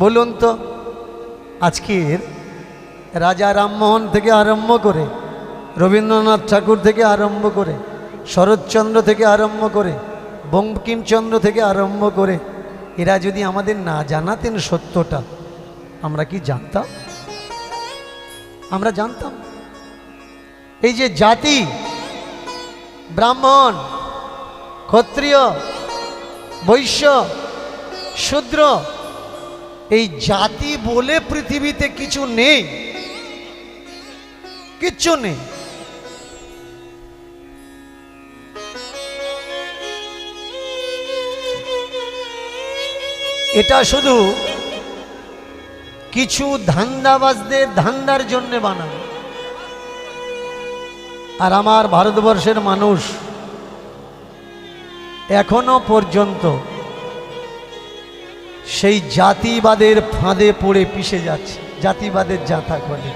বলুন তো, আজকের রাজা রামমোহন থেকে আরম্ভ করে, রবীন্দ্রনাথ ঠাকুর থেকে আরম্ভ করে, শরৎচন্দ্র থেকে আরম্ভ করে, বঙ্কিমচন্দ্র থেকে আরম্ভ করে, এরা যদি আমাদের না জানাতেন সত্যটা, আমরা কি জানতাম? আমরা জানতাম এই যে জাতি, ব্রাহ্মণ, ক্ষত্রিয়, বৈশ্য, শূদ্র, এই জাতি বলে পৃথিবীতে কিছু নেই, কিচ্ছু নেই। এটা শুধু কিছু ধান্দাবাজদের ধান্দার জন্য বানানো। আর আমার ভারতবর্ষের মানুষ এখনো পর্যন্ত সেই জাতিবাদের ফাঁদে পড়ে পিষে যাচ্ছে, জাতিবাদের জাঁতা করে।